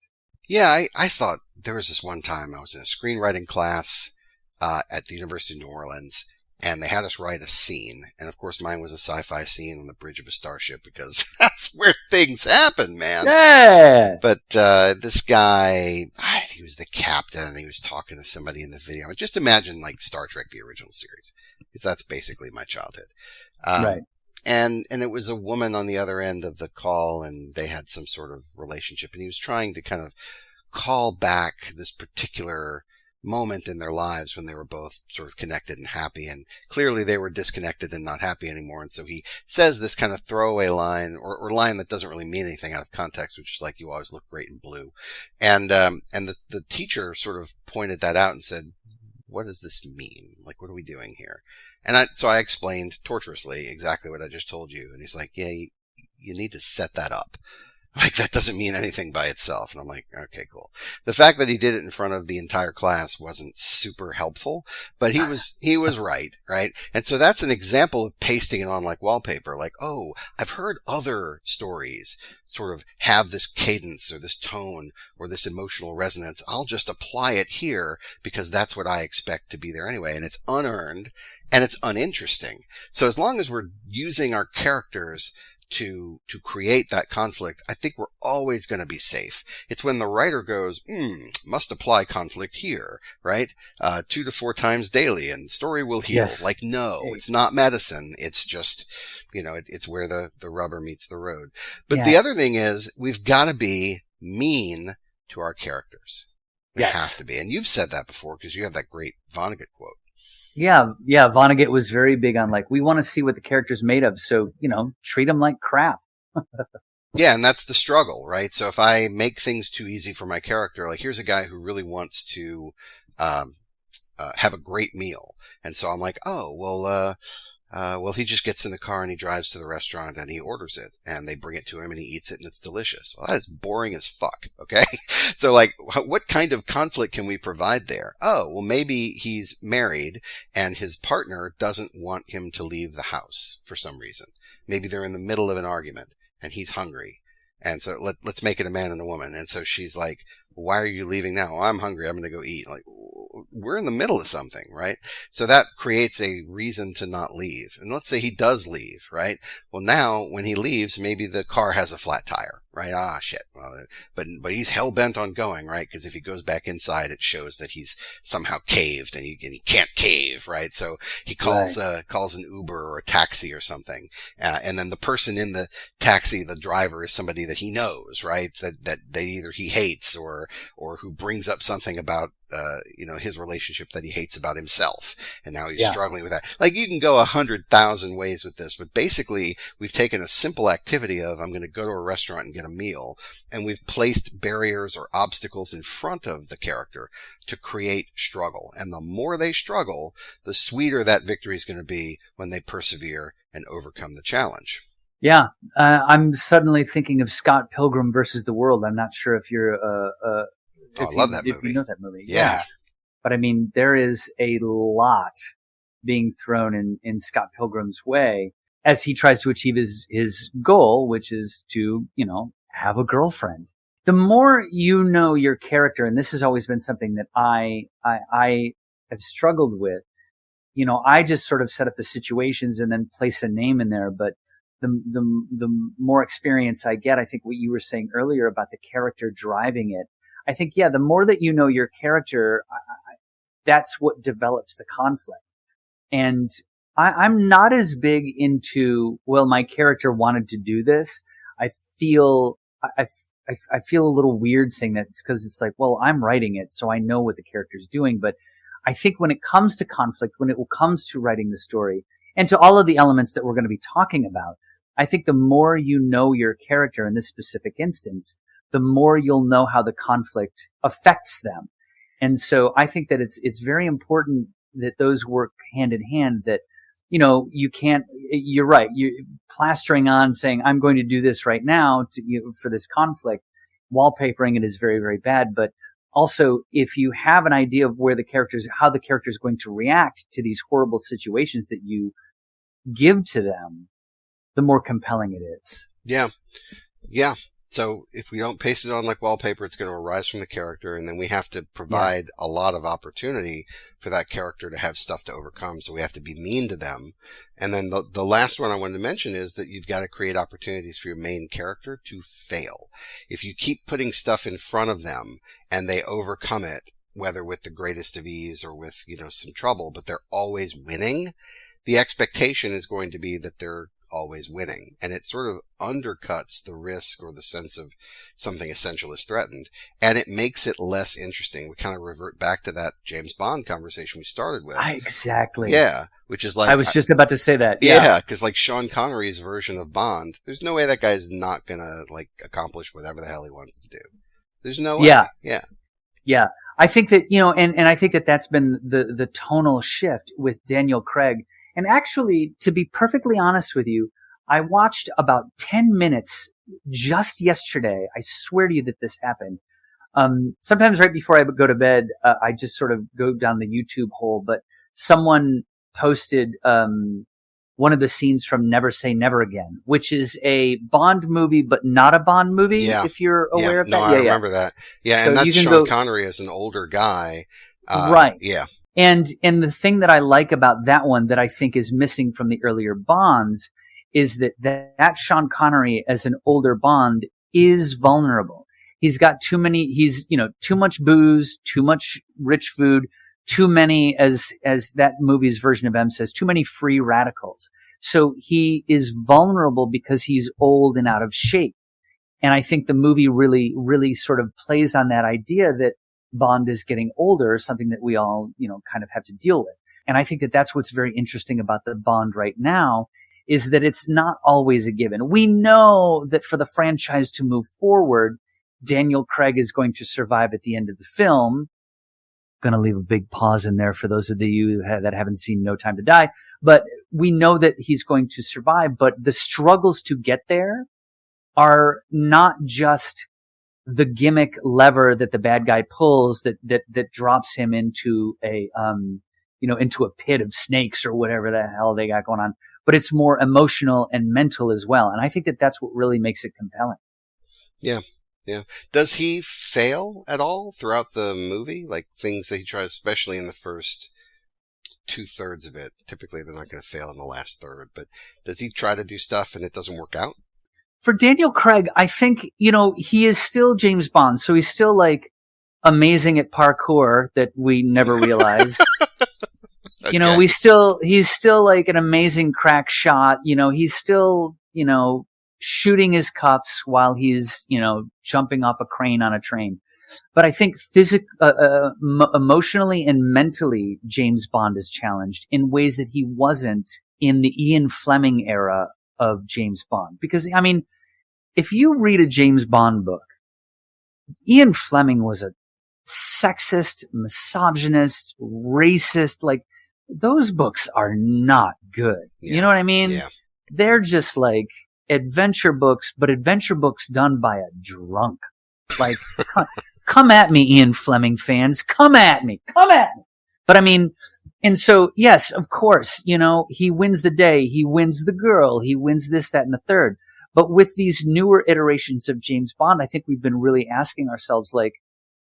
Yeah, I thought there was this one time I was in a screenwriting class at the University of New Orleans, and they had us write a scene. And of course, mine was a sci-fi scene on the bridge of a starship, because that's where things happen, man. Yeah. But this guy, he was the captain, and he was talking to somebody in the video. I mean, just imagine like Star Trek, the original series, because that's basically my childhood. Right. And it was a woman on the other end of the call, and they had some sort of relationship, and he was trying to kind of call back this particular moment in their lives when they were both sort of connected and happy, and clearly they were disconnected and not happy anymore. And so he says this kind of throwaway line, or line that doesn't really mean anything out of context, which is like, you always look great in blue. And the teacher sort of pointed that out and said, what does this mean? Like, what are we doing here? And so I explained tortuously exactly what I just told you. And he's like, yeah, you need to set that up. Like, that doesn't mean anything by itself. And I'm like, okay, cool. The fact that he did it in front of the entire class wasn't super helpful, but he was right, right? And so that's an example of pasting it on like wallpaper. Like, oh, I've heard other stories sort of have this cadence or this tone or this emotional resonance. I'll just apply it here because that's what I expect to be there anyway. And it's unearned and it's uninteresting. So as long as we're using our characters to create that conflict, I think we're always going to be safe. It's when the writer goes, must apply conflict here, right? 2 to 4 times daily and story will heal. Yes. Like, no, it's not medicine. It's just, it's where the rubber meets the road. But the other thing is we've got to be mean to our characters. We have to be. And you've said that before because you have that great Vonnegut quote. Yeah. Vonnegut was very big on like, we want to see what the character's made of. So, treat them like crap. Yeah. And that's the struggle, right? So if I make things too easy for my character, like here's a guy who really wants to, have a great meal. And so I'm like, oh, well, he just gets in the car and he drives to the restaurant and he orders it and they bring it to him and he eats it and it's delicious. Well, that's boring as fuck. Okay. So like, what kind of conflict can we provide there? Oh, well, maybe he's married and his partner doesn't want him to leave the house for some reason. Maybe they're in the middle of an argument and he's hungry. And so let's make it a man and a woman. And so she's like, why are you leaving now? Oh, I'm hungry. I'm going to go eat. Like, we're in the middle of something, right? So that creates a reason to not leave. And let's say he does leave, right? Well, now when he leaves, maybe the car has a flat tire, right? Ah, shit. Well, but he's hell bent on going, right? Because if he goes back inside, it shows that he's somehow caved and he can't cave, right? So he calls an Uber or a taxi or something. And then the person in the taxi, the driver, is somebody that he knows, right? That either he hates or who brings up something about, his relationship that he hates about himself. And now he's struggling with that. Like, you can go 100,000 ways with this, but basically we've taken a simple activity of, I'm going to go to a restaurant and get a meal. And we've placed barriers or obstacles in front of the character to create struggle. And the more they struggle, the sweeter that victory is going to be when they persevere and overcome the challenge. Yeah. I'm suddenly thinking of Scott Pilgrim versus the World. I'm not sure if you're, I love that movie. If you know that movie. Yeah. But I mean, there is a lot being thrown in Scott Pilgrim's way as he tries to achieve his goal, which is to, have a girlfriend. The more you know your character, and this has always been something that I have struggled with, I just sort of set up the situations and then place a name in there. But the more experience I get, I think what you were saying earlier about the character driving it, I think, the more that you know your character, that's what develops the conflict. And I'm not as big into, well, my character wanted to do this. I feel a little weird saying that. It's because it's like, well, I'm writing it, so I know what the character's doing. But I think when it comes to conflict, when it comes to writing the story, and to all of the elements that we're going to be talking about, I think the more you know your character in this specific instance, the more you'll know how the conflict affects them. And so I think that it's very important that those work hand in hand, that, you can't, you're right. You're plastering on saying, I'm going to do this right now for this conflict. Wallpapering it is very, very bad. But also, if you have an idea of how the character is going to react to these horrible situations that you give to them, the more compelling it is. Yeah. Yeah. So if we don't paste it on like wallpaper, it's going to arise from the character, and then we have to provide a lot of opportunity for that character to have stuff to overcome. So we have to be mean to them. And then the last one I wanted to mention is that you've got to create opportunities for your main character to fail. If you keep putting stuff in front of them and they overcome it, whether with the greatest of ease or with, some trouble, but they're always winning, the expectation is going to be that they're always winning, and it sort of undercuts the risk or the sense of something essential is threatened, and it makes it less interesting. We kind of revert back to that James Bond conversation we started with. Exactly. Yeah, which is like, I was just about to say that. Yeah, because like Sean Connery's version of Bond, there's no way that guy's not gonna like accomplish whatever the hell he wants to do. There's no way. Yeah. I think that, and I think that that's been the tonal shift with Daniel Craig. And actually, to be perfectly honest with you, I watched about 10 minutes just yesterday. I swear to you that this happened. Sometimes right before I go to bed, I just sort of go down the YouTube hole, but someone posted, one of the scenes from Never Say Never Again, which is a Bond movie, but not a Bond movie, Yeah. if you're aware of No, that. I remember that. Yeah, So and you that's can Sean go, Connery as an older guy. right. Yeah. And the thing that I like about that one that I think is missing from the earlier Bonds is that Sean Connery as an older Bond is vulnerable. He's got too much booze, too much rich food, too many, as that movie's version of M says, too many free radicals. So he is vulnerable because he's old and out of shape. And I think the movie really, really sort of plays on that idea that Bond is getting older, something that we all, kind of have to deal with. And I think that that's what's very interesting about the Bond right now, is that it's not always a given. We know that for the franchise to move forward, Daniel Craig is going to survive at the end of the film. Going to leave a big pause in there for those of you that haven't seen No Time to Die. But we know that he's going to survive, but the struggles to get there are not just the gimmick lever that the bad guy pulls that drops him into into a pit of snakes or whatever the hell they got going on. But it's more emotional and mental as well. And I think that that's what really makes it compelling. Yeah. Yeah. Does he fail at all throughout the movie? Like things that he tries, especially in the first 2/3 of it. Typically, they're not going to fail in the last third. But does he try to do stuff and it doesn't work out? For Daniel Craig, I think, he is still James Bond. So he's still like amazing at parkour that we never realized. Okay. He's still like an amazing crack shot. He's still, shooting his cuffs while he's, jumping off a crane on a train. But I think emotionally and mentally, James Bond is challenged in ways that he wasn't in the Ian Fleming era of James Bond. Because, if you read a James Bond book, Ian Fleming was a sexist, misogynist, racist. Like, those books are not good. Yeah. You know what I mean? Yeah. They're just like adventure books, but adventure books done by a drunk. Like, come at me, Ian Fleming fans. Come at me. But and so, yes, of course, he wins the day. He wins the girl. He wins this, that, and the third. But with these newer iterations of James Bond, I think we've been really asking ourselves, like,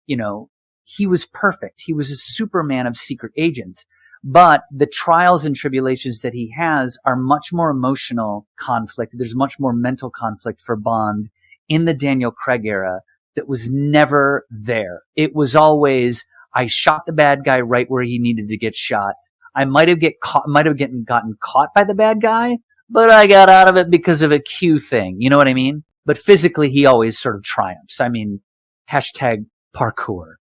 he was perfect. He was a Superman of secret agents. But the trials and tribulations that he has are much more emotional conflict. There's much more mental conflict for Bond in the Daniel Craig era that was never there. It was always, I shot the bad guy right where he needed to get shot. I might have gotten caught by the bad guy, but I got out of it because of a Q thing. You know what I mean? But physically, he always sort of triumphs. Hashtag parkour.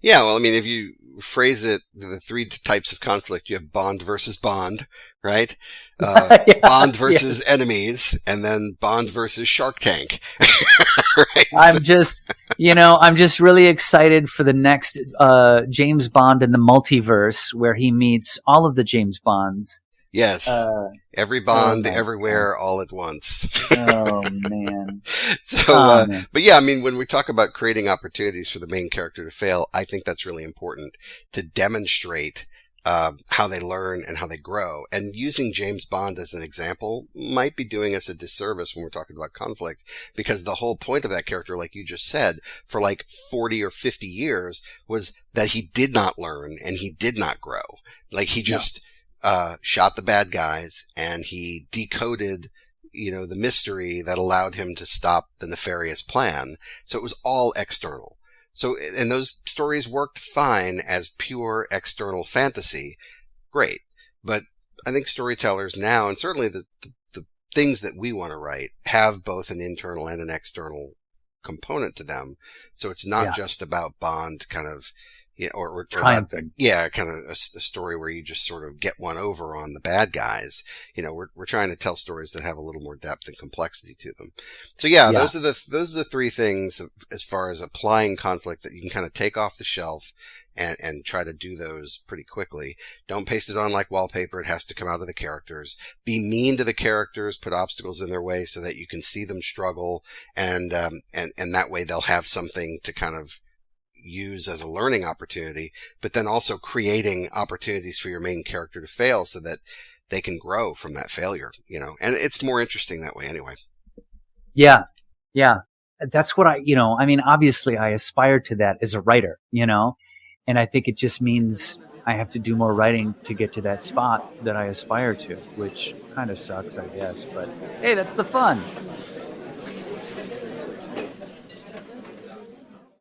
Yeah, well, if you phrase it, the three types of conflict, you have Bond versus Bond, right? Yeah, Bond versus enemies, and then Bond versus Shark Tank. Right? I'm just really excited for the next James Bond in the multiverse, where he meets all of the James Bonds. Yes. Every Bond, everywhere, all at once. Oh, man. So, but yeah, when we talk about creating opportunities for the main character to fail, I think that's really important to demonstrate how they learn and how they grow. And using James Bond as an example might be doing us a disservice when we're talking about conflict, because the whole point of that character, like you just said, for like 40 or 50 years was that he did not learn and he did not grow. Like he just shot the bad guys and he decoded, the mystery that allowed him to stop the nefarious plan. So it was all external. So, and those stories worked fine as pure external fantasy. Great. But I think storytellers now, and certainly the things that we want to write, have both an internal and an external component to them. So it's not just about Bond kind of, Yeah, or about Triumphing. yeah, kind of a story where you just sort of get one over on the bad guys. We're trying to tell stories that have a little more depth and complexity to them. So yeah, Yeah. those are the three things as far as applying conflict that you can kind of take off the shelf and try to do those pretty quickly. Don't paste it on like wallpaper. It has to come out of the characters. Be mean to the characters. Put obstacles in their way so that you can see them struggle, and that way they'll have something to kind of use as a learning opportunity, but then also creating opportunities for your main character to fail so that they can grow from that failure, and it's more interesting that way anyway. Yeah. Yeah. That's what I mean, obviously I aspire to that as a writer, and I think it just means I have to do more writing to get to that spot that I aspire to, which kind of sucks, I guess, but hey, that's the fun.